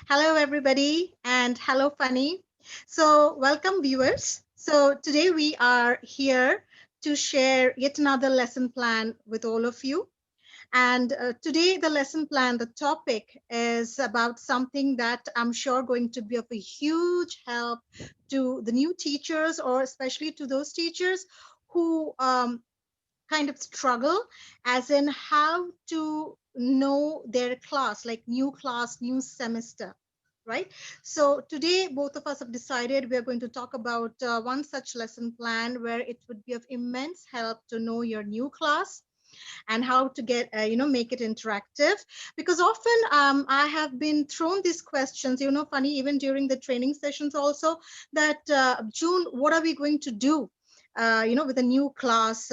Hello, everybody, and hello, Funny. So, welcome, viewers. So, today we are here to share yet another lesson plan with all of you. And today, the lesson plan, the topic is about something that I'm sure going to be of a huge help to the new teachers, or especially to those teachers who kind of struggle, as in how to know their class, like new class, new semester, right? So today both of us have decided we are going to talk about one such lesson plan where it would be of immense help to know your new class and how to get make it interactive, because often I have been thrown these questions, Funny, even during the training sessions also, that June, what are we going to do with a new class?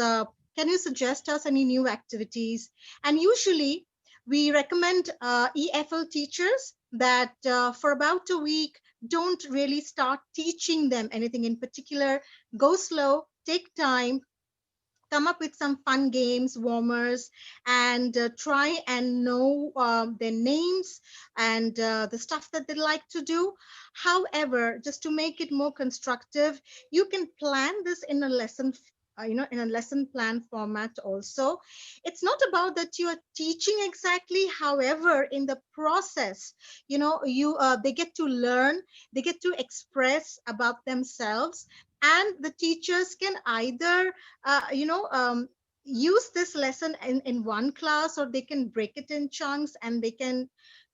Can you suggest us any new activities? And usually we recommend EFL teachers that for about a week, don't really start teaching them anything in particular. Go slow, take time, come up with some fun games, warmers, and try and know their names and the stuff that they like to do. However, just to make it more constructive, you can plan this in a lesson. In a lesson plan format also. It's not about that you are teaching exactly. However, in the process, you they get to learn, they get to express about themselves, and the teachers can either use this lesson in one class, or they can break it in chunks and they can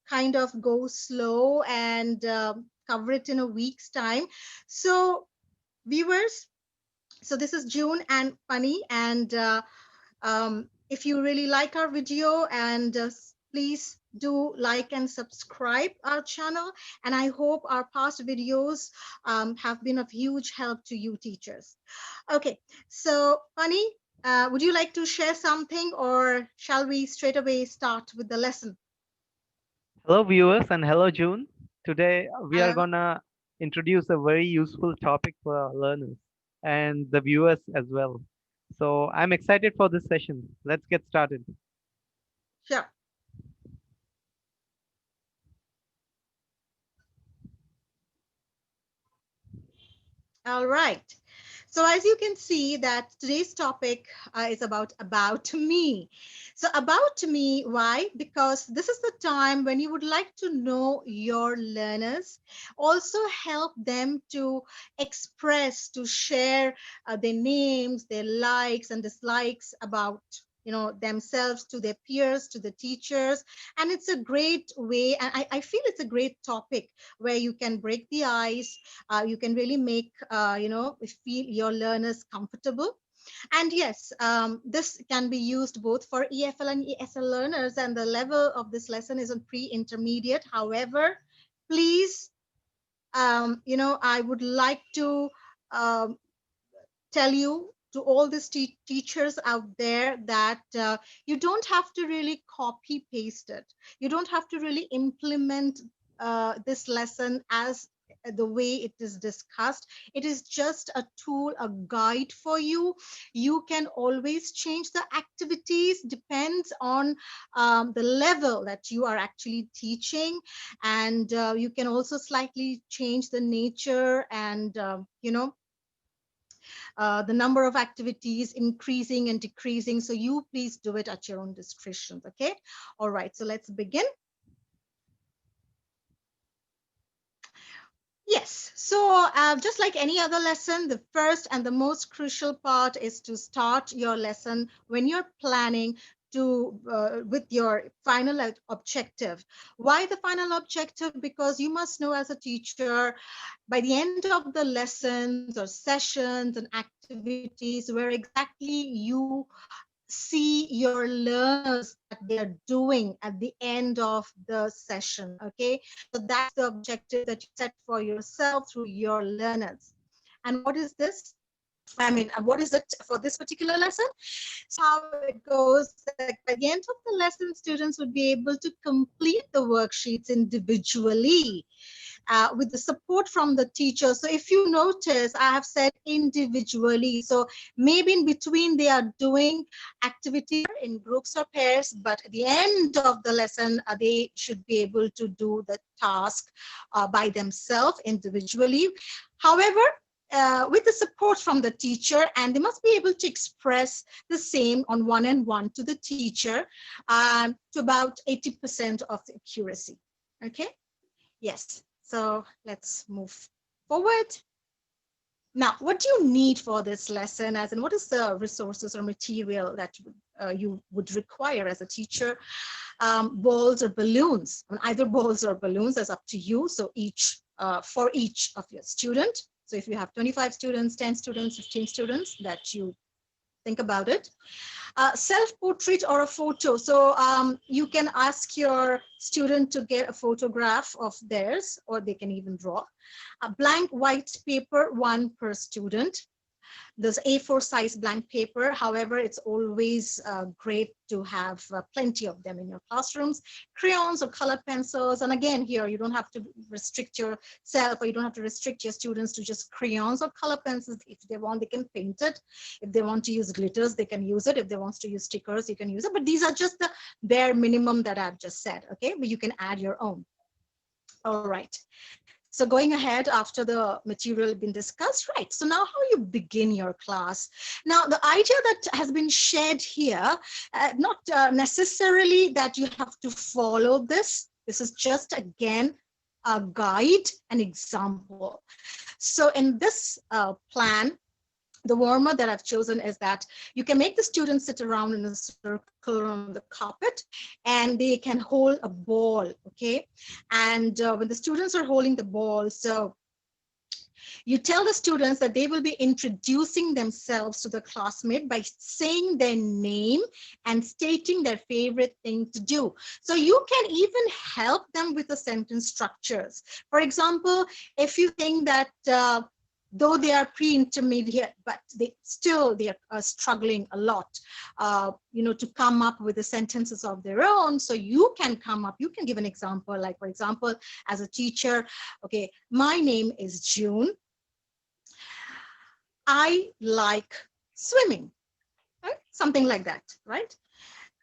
kind of go slow and cover it in a week's time. So, viewers, so this is June and Funny, and if you really like our video, and please do like and subscribe our channel, and I hope our past videos have been of huge help to you teachers. Okay, so Funny, would you like to share something, or shall we straight away start with the lesson? Hello, viewers, and hello, June. Today, we are Hello. gonna introduce a very useful topic for our learners and the viewers as well. So, I'm excited for this session. Let's get started. Sure. All right. So as you can see that today's topic is about me. So about me, why? Because this is the time when you would like to know your learners, also help them to express, to share their names, their likes and dislikes about themselves to their peers, to the teachers. And it's a great way, and I feel it's a great topic where you can break the ice, you can really make feel your learners comfortable. And yes, this can be used both for EFL and ESL learners, and the level of this lesson is on pre-intermediate. However, please, I would like to um, tell you, to all these teachers out there, that you don't have to really copy paste it. You don't have to really implement this lesson as the way it is discussed. It is just a tool, a guide for you. You can always change the activities, depends on the level that you are actually teaching. And you can also slightly change the nature and the number of activities increasing and decreasing. So you please do it at your own discretion. Okay. All right. So let's begin. Yes. So just like any other lesson, the first and the most crucial part is to start your lesson when you're planning to with your final objective. Why the final objective? Because you must know as a teacher, by the end of the lessons or sessions and activities, where exactly you see your learners that they are doing at the end of the session. Okay, so that's the objective that you set for yourself through your learners. And what is this? What is it for this particular lesson? So how it goes, like by the end of the lesson, students would be able to complete the worksheets individually. with the support from the teacher. So if you notice, I have said individually. So maybe in between they are doing activities in groups or pairs, but at the end of the lesson, they should be able to do the task by themselves individually. However, with the support from the teacher, and they must be able to express the same on one-on-one to the teacher to about 80% of the accuracy. Okay, yes, so let's move forward. Now, what do you need for this lesson, as in what is the resources or material that you would require as a teacher? Balls or balloons, either balls or balloons, that's up to you. So each for each of your student. So if you have 25 students, 10 students, 15 students, that you think about it. Self-portrait or a photo. So you can ask your student to get a photograph of theirs, or they can even draw. A blank white paper, one per student. There's A4 size blank paper. However, it's always great to have plenty of them in your classrooms. Crayons or color pencils. And again, here, you don't have to restrict yourself, or you don't have to restrict your students to just crayons or color pencils. If they want, they can paint it. If they want to use glitters, they can use it. If they want to use stickers, you can use it. But these are just the bare minimum that I've just said, okay? But you can add your own. All right. So going ahead after the material has been discussed, right? So now how you begin your class. Now the idea that has been shared here, not necessarily that you have to follow this. This is just, again, a guide, an example. So in this plan, the warmer that I've chosen is that you can make the students sit around in a circle on the carpet, and they can hold a ball, okay? And when the students are holding the ball, so you tell the students that they will be introducing themselves to the classmate by saying their name and stating their favorite thing to do. So you can even help them with the sentence structures. For example, if you think that though they are pre-intermediate, but they are struggling a lot, to come up with the sentences of their own. So you can give an example, like, for example, as a teacher, okay, my name is June. I like swimming, right? Something like that, right?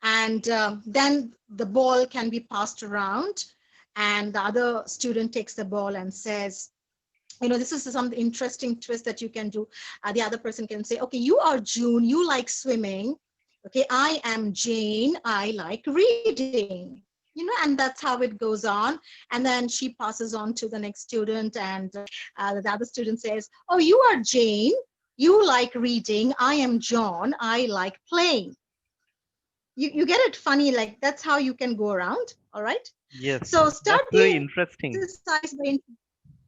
And then the ball can be passed around, and the other student takes the ball and says, this is some interesting twist that you can do. The other person can say, okay, you are June, you like swimming. Okay, I am Jane, I like reading. And that's how it goes on. And then she passes on to the next student, and the other student says, oh, you are Jane, you like reading. I am John, I like playing. You get it? Funny, like that's how you can go around. All right. Yes, So start that's very the interesting. exercise by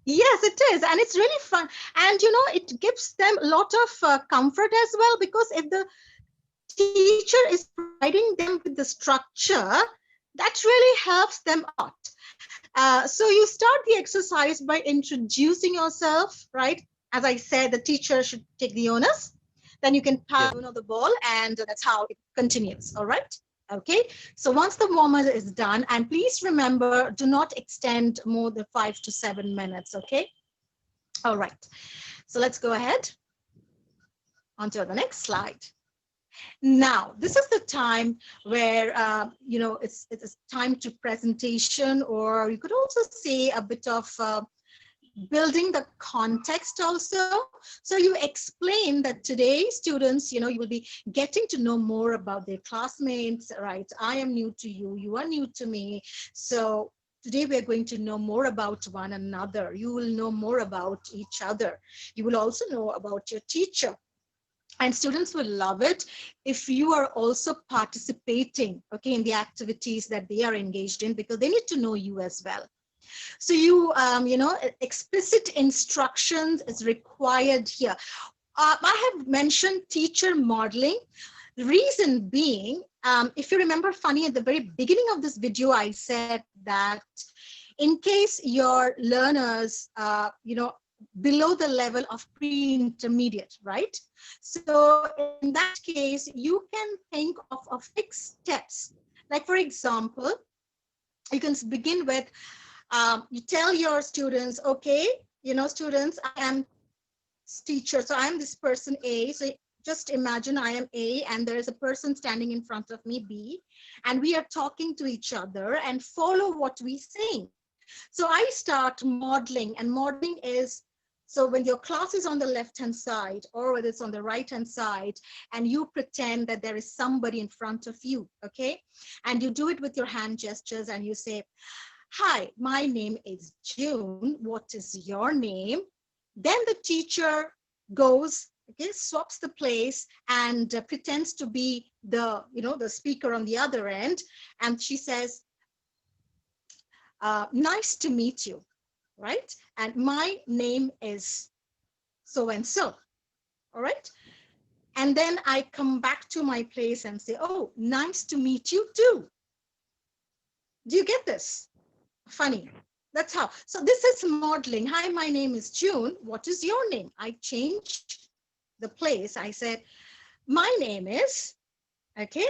yes, it is. And it's really fun. And, it gives them a lot of comfort as well, because if the teacher is providing them with the structure, that really helps them a lot. So you start the exercise by introducing yourself, right? As I said, the teacher should take the onus. Then you can pass Yes. the ball, and that's how it continues. All right. Okay, so once the warmer is done, and please remember, do not extend more than 5 to 7 minutes, okay? All right, so let's go ahead onto the next slide. Now, this is the time where, it's time to presentation, or you could also say a bit of building the context also. So you explain that today students, you will be getting to know more about their classmates, right? I am new to you, you are new to me. So today we're going to know more about one another. You will know more about each other. You will also know about your teacher. And students will love it if you are also participating, okay, in the activities that they are engaged in, because they need to know you as well. So explicit instructions is required here. I have mentioned teacher modeling. The reason being, if you remember, Funny, at the very beginning of this video, I said that in case your learners, below the level of pre-intermediate, right? So in that case, you can think of fixed steps. Like, for example, you can begin with, You tell your students, okay, students, I am teacher. So I'm this person A. So just imagine I am A and there is a person standing in front of me, B, and we are talking to each other and follow what we sing. So I start modeling, and modeling is so when your class is on the left hand side or whether it's on the right hand side, and you pretend that there is somebody in front of you, okay? And you do it with your hand gestures and you say, hi, my name is June. What is your name? Then the teacher goes, okay, swaps the place and pretends to be the speaker on the other end. And she says, nice to meet you, right? And my name is so and so, all right? And then I come back to my place and say, oh, nice to meet you too. Do you get this? Funny. That's how. So this is modeling. Hi, my name is June. What is your name? I changed the place. I said, my name is, okay.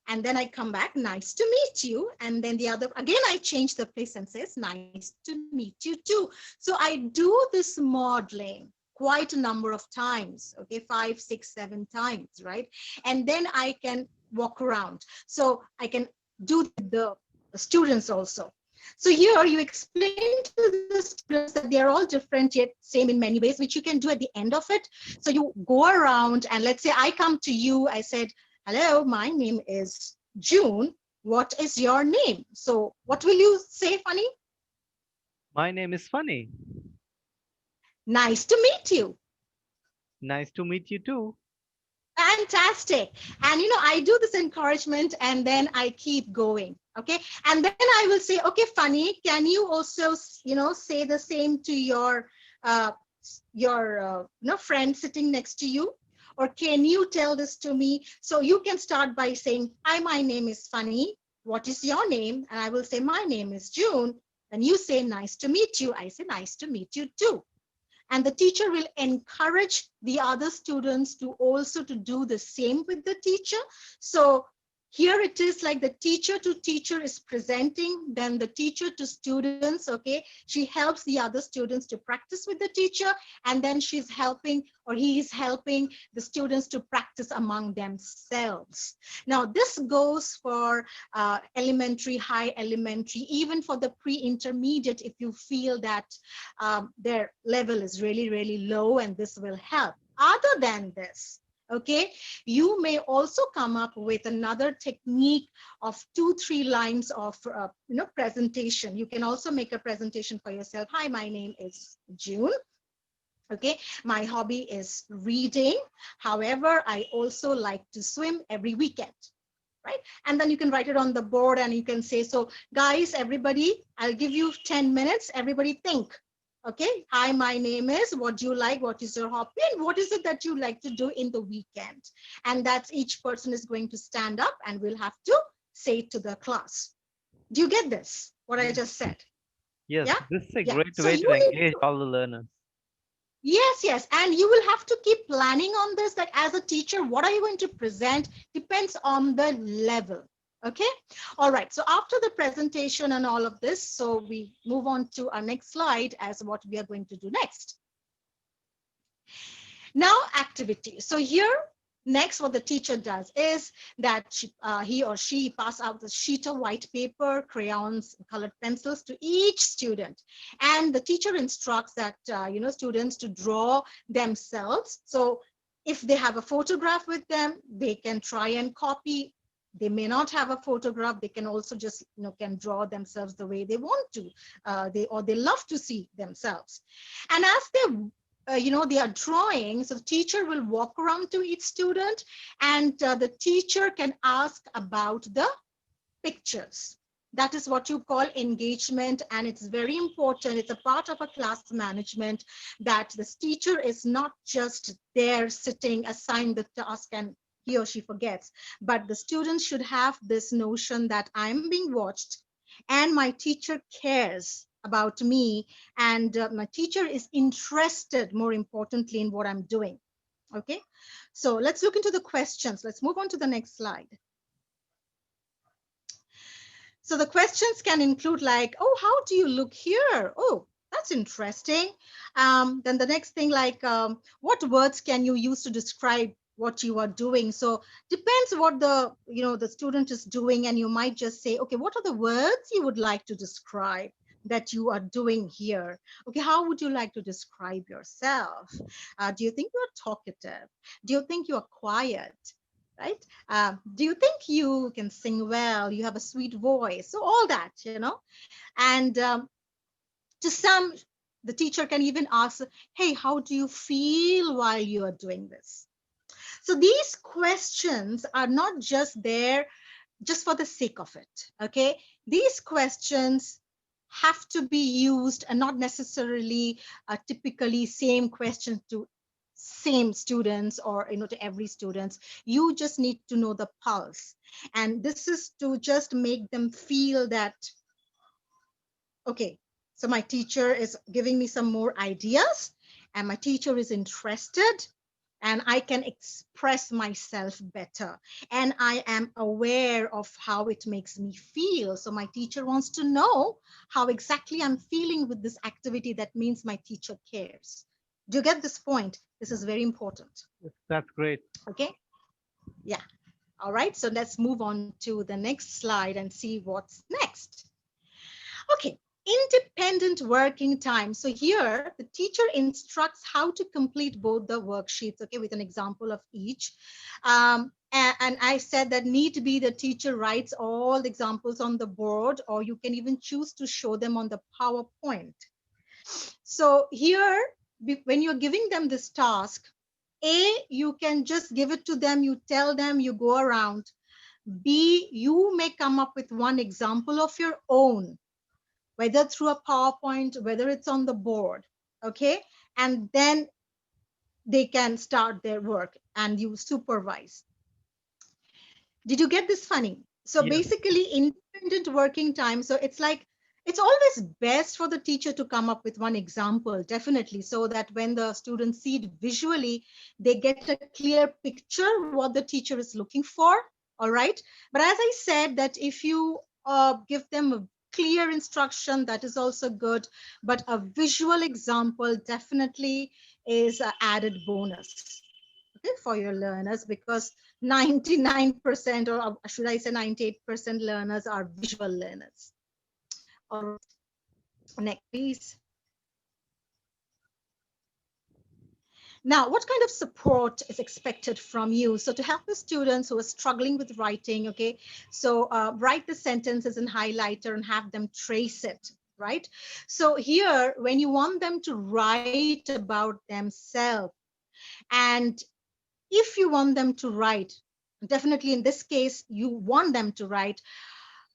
And then I come back, nice to meet you. And then the other, again, I change the place and says, nice to meet you too. So I do this modeling quite a number of times, okay, 5, 6, 7 times, right? And then I can walk around. So I can do the students also. So here you explain to the students that they are all different yet same in many ways, which you can do at the end of it. So you go around and let's say I come to you, I said, hello, my name is June. What is your name? So what will you say, Funny? My name is Funny. Nice to meet you. Nice to meet you too. Fantastic. And I do this encouragement and then I keep going. Okay. And then I will say, okay, Funny, can you also, say the same to uh, your friend sitting next to you? Or can you tell this to me? So you can start by saying, hi, my name is Funny. What is your name? And I will say, my name is June. And you say, nice to meet you. I say, nice to meet you too. And the teacher will encourage the other students to also to do the same with the teacher. So here it is like the teacher to teacher is presenting, then the teacher to students, okay, she helps the other students to practice with the teacher, and then she's helping or he is helping the students to practice among themselves. Now this goes for elementary, high elementary, even for the pre-intermediate if you feel that their level is really, really low, and this will help. Other than this, okay, you may also come up with another technique of 2-3 lines of presentation. You can also make a presentation for yourself. Hi, my name is June. Okay, my hobby is reading. However, I also like to swim every weekend. Right? And then you can write it on the board and you can say, so guys, everybody, I'll give you 10 minutes. Everybody think. Okay. Hi, my name is, what do you like? What is your hobby? And what is it that you like to do in the weekend? And that's each person is going to stand up and we'll have to say it to the class. Do you get this? What I Yes. just said? Yes, Yeah. this is a Yeah. great So way you to need engage to, all the learners. yes, yes. And you will have to keep planning on this. Like as a teacher, what are you going to present depends on the level. Okay. All right. So after the presentation and all of this, so we move on to our next slide as what we are going to do next. Now, activity. So here, next, what the teacher does is that he or she pass out the sheet of white paper, crayons, colored pencils to each student. And the teacher instructs that, students to draw themselves. So if they have a photograph with them, they can try and copy. They may not have a photograph. They can also just, can draw themselves the way they want to. They love to see themselves. And as they are drawing, so the teacher will walk around to each student and the teacher can ask about the pictures. That is what you call engagement, and it's very important. It's a part of a class management that this teacher is not just there sitting, assigned the task, and he or she forgets, but the students should have this notion that I'm being watched and my teacher cares about me, and my teacher is interested, more importantly, in what I'm doing. Okay, so let's look into the questions. Let's move on to the next slide. So the questions can include like, oh, how do you look here? Oh, that's interesting. Then the next thing like, what words can you use to describe what you are doing? So depends what the student is doing, and you might just say, okay, what are the words you would like to describe that you are doing here? Okay, how would you like to describe yourself? Do you think you're talkative? Do you think you're quiet? Right? Do you think you can sing well? You have a sweet voice. So all that, and to some, the teacher can even ask, hey, how do you feel while you are doing this? So these questions are not just there just for the sake of it. Okay, these questions have to be used, and not necessarily typically same questions to same students, or to every students. You just need to know the pulse, and this is to just make them feel that, okay, so my teacher is giving me some more ideas, and my teacher is interested, and I can express myself better, and I am aware of how it makes me feel. So my teacher wants to know how exactly I'm feeling with this activity. That means my teacher cares. Do you get this point? This is very important. That's great. Okay. Yeah. All right. So let's move on to the next slide and see what's next. Okay, independent working time. So here the teacher instructs how to complete both the worksheets, okay, with an example of each. And I said that need be the teacher writes all the examples on the board, or you can even choose to show them on the PowerPoint. So here, when you're giving them this task, A, you can just give it to them, you tell them, you go around. B, you may come up with one example of your own, whether through a PowerPoint, whether it's on the board, okay? And then they can start their work and you supervise. Did you get this funny? So Yes. basically, independent working time. So it's like, it's always best for the teacher to come up with one example, definitely, so that when the students see it visually, they get a clear picture what the teacher is looking for. All right. But as I said, that if you give them a clear instruction, that is also good. But a visual example definitely is an added bonus, okay, for your learners, because 99%, or should I say 98% learners are visual learners. All right, next please. Now, what kind of support is expected from you? So to help the students who are struggling with writing, okay, so write the sentences in highlighter and have them trace it, right? So here, when you want them to write about themselves, and if you want them to write, definitely in this case, you want them to write,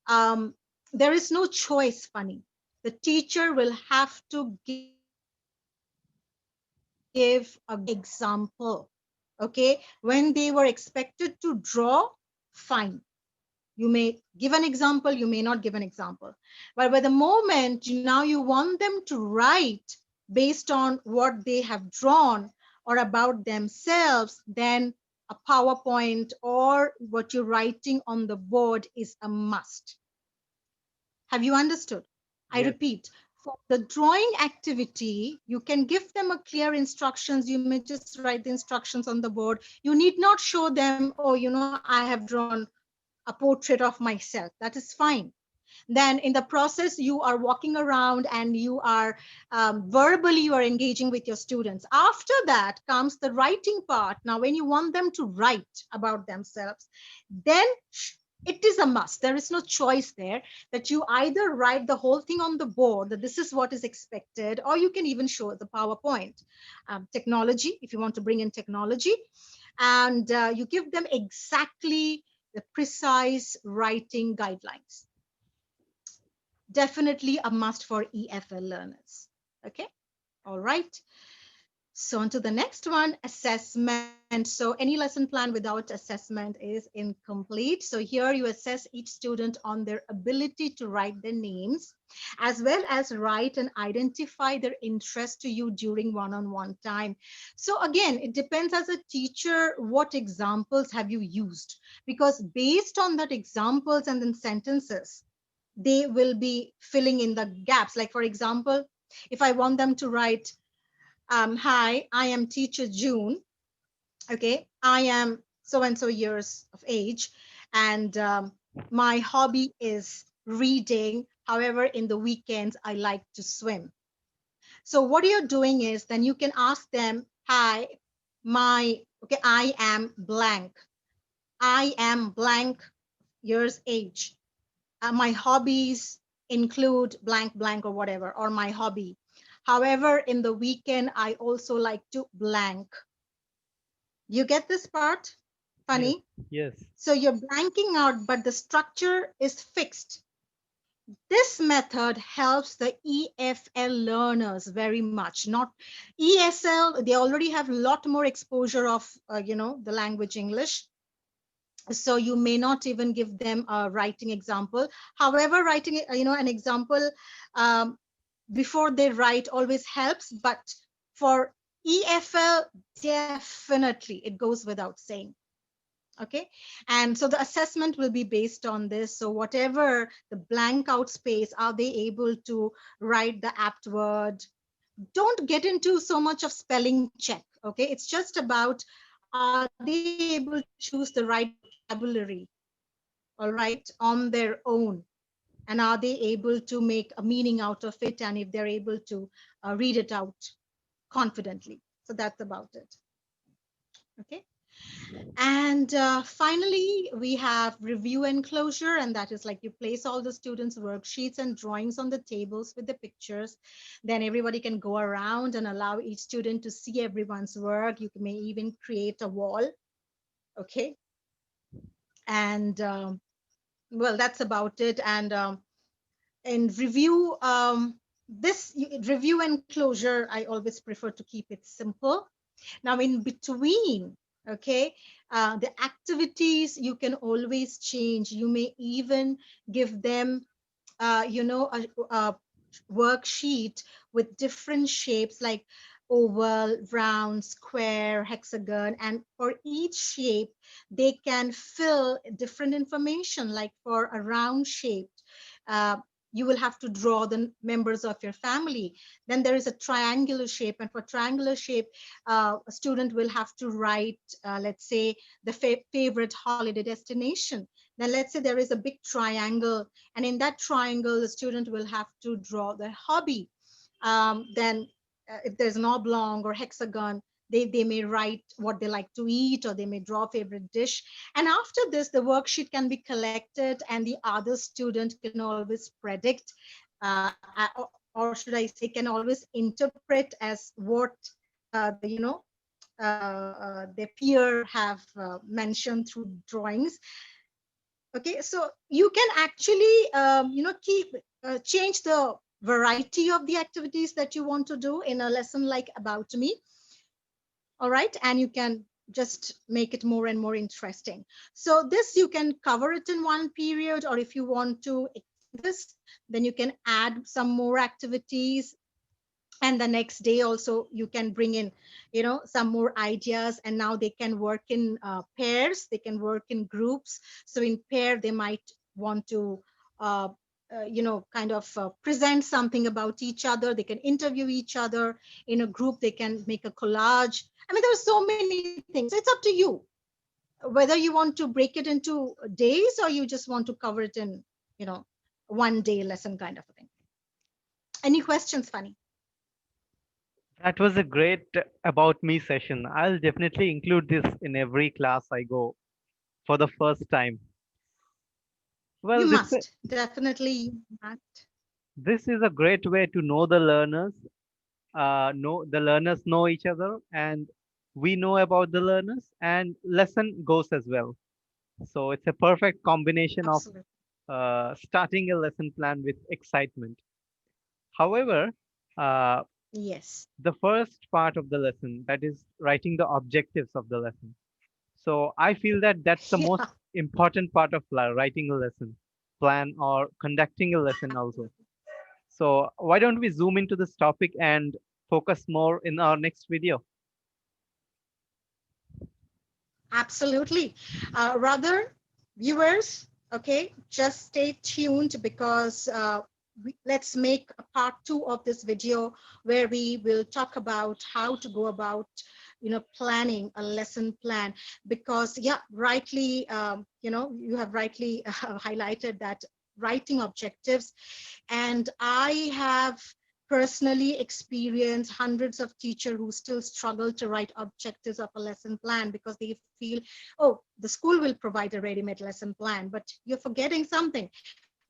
um, there is no choice, funny. The teacher will have to give a good example. Okay, when they were expected to draw, fine. You may give an example, you may not give an example. But by the moment now you want them to write based on what they have drawn or about themselves, then a PowerPoint or what you're writing on the board is a must. Have you understood? I Yes. repeat, for the drawing activity, you can give them a clear instructions. You may just write the instructions on the board. You need not show them, oh, I have drawn a portrait of myself. That is fine. Then in the process, you are walking around and you are verbally you are engaging with your students. After that comes the writing part. Now when you want them to write about themselves, then it is a must. There is no choice there, that you either write the whole thing on the board, that this is what is expected, or you can even show the PowerPoint. Technology, if you want to bring in technology, and you give them exactly the precise writing guidelines. Definitely a must for EFL learners. Okay, all right. So on to the next one, assessment. So any lesson plan without assessment is incomplete. So here you assess each student on their ability to write their names, as well as write and identify their interest to you during one-on-one time. So again, it depends as a teacher, what examples have you used? Because based on that examples and then sentences, they will be filling in the gaps. Like, for example, if I want them to write, hi, I am teacher June. Okay, I am so and so years of age, and my hobby is reading. However, in the weekends, I like to swim. So what you're doing is then you can ask them, hi, okay, I am blank. I am blank years age. My hobbies include blank, blank, or whatever, or my hobby. However, in the weekend, I also like to blank. You get this part? Yes. Funny. Yes. So you're blanking out, but the structure is fixed. This method helps the EFL learners very much. Not ESL, they already have a lot more exposure of, the language English. So you may not even give them a writing example. However, writing, an example um, before they write always helps. But for EFL, definitely it goes without saying. Okay, and so the assessment will be based on this. So whatever the blank out space, are they able to write the apt word? Don't get into so much of spelling check. Okay, it's just about, are they able to choose the right vocabulary, all right, on their own, and are they able to make a meaning out of it, and if they're able to read it out confidently. So that's about it. Okay. And finally, we have review and closure, and that is like you place all the students' worksheets and drawings on the tables with the pictures. Then everybody can go around and allow each student to see everyone's work. You may even create a wall. Okay. And well, that's about it. And in review, review and closure, I always prefer to keep it simple. Now, in between, okay, the activities you can always change. You may even give them, a worksheet with different shapes like oval, round, square, hexagon. And for each shape, they can fill different information. Like for a round shape, uh, you will have to draw the members of your family. Then there is a triangular shape, and for triangular shape, a student will have to write, let's say, the favorite holiday destination. Then let's say there is a big triangle, and in that triangle, the student will have to draw their hobby. Then, if there's an oblong or hexagon, they may write what they like to eat, or they may draw a favorite dish. And after this, the worksheet can be collected, and the other student can always predict, or should I say, can always interpret as what their peer have mentioned through drawings. Okay, so you can actually keep change the variety of the activities that you want to do in a lesson like About Me. All right, and you can just make it more and more interesting. So this, you can cover it in one period, or if you want to extend this, then you can add some more activities. And the next day also you can bring in, some more ideas, and now they can work in pairs, they can work in groups. So in pair, they might want to uh, kind of present something about each other. They can interview each other. In a group, they can make a collage. I mean, there are so many things. So it's up to you whether you want to break it into days, or you just want to cover it in, you know 1 day lesson kind of a thing. Any questions, Funny? That was a great about me session. I'll definitely include this in every class I go for the first time. Well, You must definitely must. this is a great way to know the learners, know the learners know each other, and we know about the learners, and lesson goes as well. So it's a perfect combination of Absolutely. starting a lesson plan with excitement. However, uh, Yes. the first part of the lesson, that is writing the objectives of the lesson. So I feel that that's the Yeah. most important part of writing a lesson plan or conducting a lesson also. Absolutely. So why don't we zoom into this topic and focus more in our next video? Absolutely. Rather, viewers. Okay, just stay tuned because let's make a part two of this video where we will talk about how to go about, planning a lesson plan. Because yeah, rightly, you have rightly highlighted that writing objectives, and I have personally experienced hundreds of teachers who still struggle to write objectives of a lesson plan because they feel, oh, the school will provide a ready-made lesson plan. But you're forgetting something.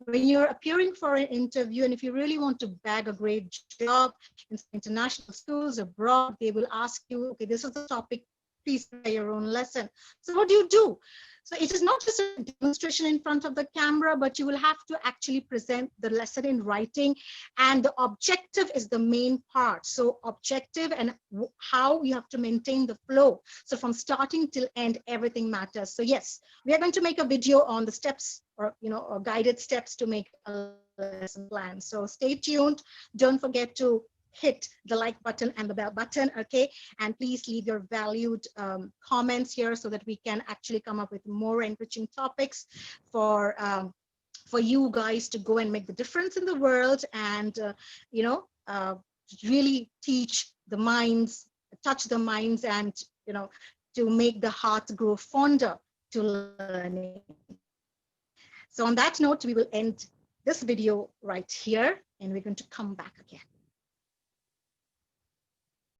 When you're appearing for an interview, and if you really want to bag a great job in some international schools abroad, they will ask you, okay, this is the topic, please prepare your own lesson. So what do? So it is not just a demonstration in front of the camera, but you will have to actually present the lesson in writing, and the objective is the main part. So objective and how you have to maintain the flow. So from starting till end, everything matters. So yes, we are going to make a video on the steps, or guided steps to make a lesson plan. So stay tuned. Don't forget to hit the like button and the bell button, okay? And please leave your valued comments here so that we can actually come up with more enriching topics for um, for you guys to go and make the difference in the world, and you know really teach the minds, touch the minds, and to make the heart grow fonder to learning. So on that note, we will end this video right here, and we're going to come back again.